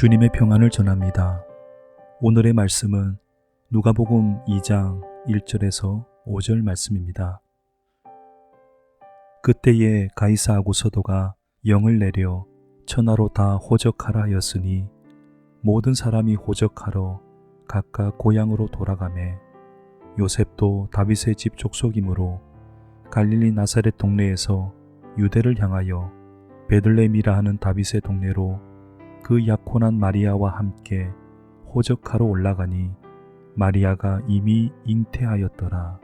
주님의 평안을 전합니다. 오늘의 말씀은 누가복음 2장 1절에서 5절 말씀입니다. 그때에 가이사 아구서도가 영을 내려 천하로 다 호적하라 하였으니 모든 사람이 호적하러 각각 고향으로 돌아가매 요셉도 다윗의 집 족속이므로 갈릴리 나사렛 동네에서 유대를 향하여 베들레헴이라 하는 다윗의 동네로 그 약혼한 마리아와 함께 호적하러 올라가니 마리아가 이미 잉태하였더라.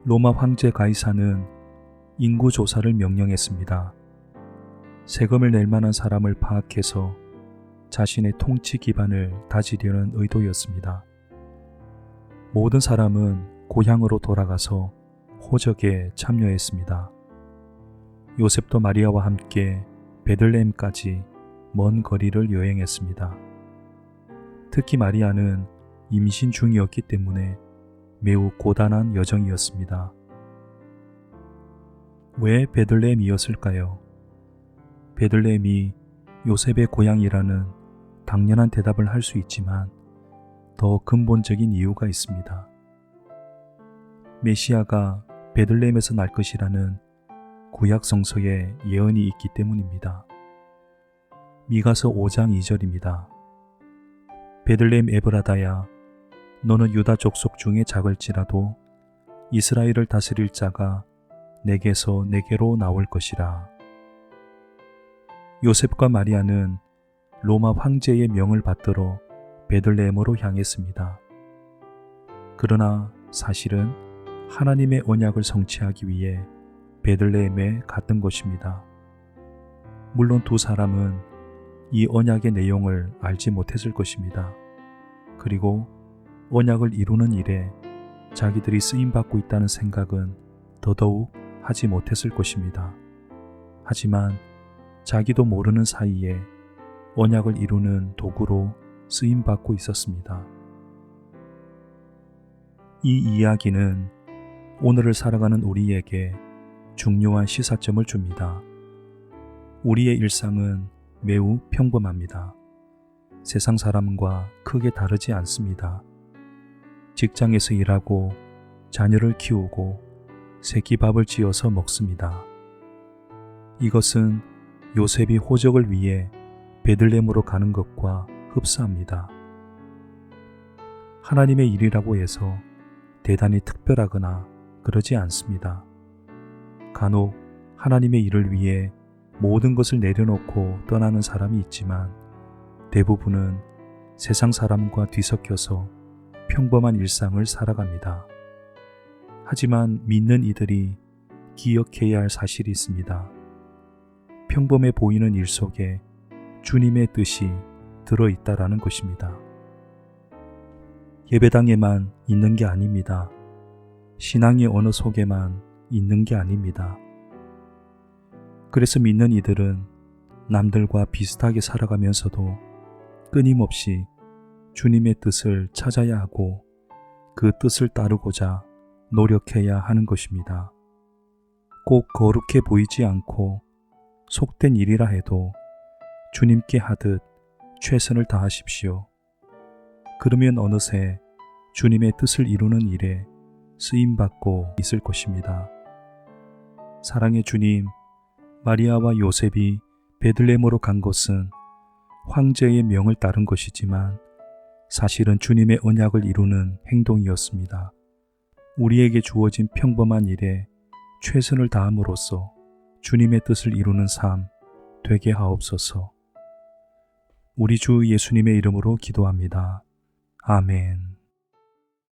로마 황제 가이사는 인구 조사를 명령했습니다. 세금을 낼 만한 사람을 파악해서 자신의 통치 기반을 다지려는 의도였습니다. 모든 사람은 고향으로 돌아가서 호적에 참여했습니다. 요셉도 마리아와 함께 베들레헴까지 먼 거리를 여행했습니다. 특히 마리아는 임신 중이었기 때문에 매우 고단한 여정이었습니다. 왜 베들레헴이었을까요? 베들레헴이 요셉의 고향이라는 당연한 대답을 할 수 있지만 더 근본적인 이유가 있습니다. 메시아가 베들레헴에서 날 것이라는 구약 성서에 예언이 있기 때문입니다. 미가서 5장 2절입니다. 베들레헴 에브라다야, 너는 유다 족속 중에 작을지라도 이스라엘을 다스릴 자가 내게서 내게로 나올 것이라. 요셉과 마리아는 로마 황제의 명을 받들어 베들레헴으로 향했습니다. 그러나 사실은 하나님의 언약을 성취하기 위해 베들레헴에 갔던 것입니다. 물론 두 사람은 이 언약의 내용을 알지 못했을 것입니다. 그리고 언약을 이루는 일에 자기들이 쓰임받고 있다는 생각은 더더욱 하지 못했을 것입니다. 하지만 자기도 모르는 사이에 언약을 이루는 도구로 쓰임받고 있었습니다. 이 이야기는 오늘을 살아가는 우리에게 중요한 시사점을 줍니다. 우리의 일상은 매우 평범합니다. 세상 사람과 크게 다르지 않습니다. 직장에서 일하고 자녀를 키우고 새끼밥을 지어서 먹습니다. 이것은 요셉이 호적을 위해 베들레헴으로 가는 것과 흡사합니다. 하나님의 일이라고 해서 대단히 특별하거나 그러지 않습니다. 간혹 하나님의 일을 위해 모든 것을 내려놓고 떠나는 사람이 있지만 대부분은 세상 사람과 뒤섞여서 평범한 일상을 살아갑니다. 하지만 믿는 이들이 기억해야 할 사실이 있습니다. 평범해 보이는 일 속에 주님의 뜻이 들어있다라는 것입니다. 예배당에만 있는 게 아닙니다. 신앙의 언어 속에만 있는 게 아닙니다. 그래서 믿는 이들은 남들과 비슷하게 살아가면서도 끊임없이 주님의 뜻을 찾아야 하고 그 뜻을 따르고자 노력해야 하는 것입니다. 꼭 거룩해 보이지 않고 속된 일이라 해도 주님께 하듯 최선을 다하십시오. 그러면 어느새 주님의 뜻을 이루는 일에 쓰임받고 있을 것입니다. 사랑의 주님, 마리아와 요셉이 베들레헴으로 간 것은 황제의 명을 따른 것이지만 사실은 주님의 언약을 이루는 행동이었습니다. 우리에게 주어진 평범한 일에 최선을 다함으로써 주님의 뜻을 이루는 삶 되게 하옵소서. 우리 주 예수님의 이름으로 기도합니다. 아멘.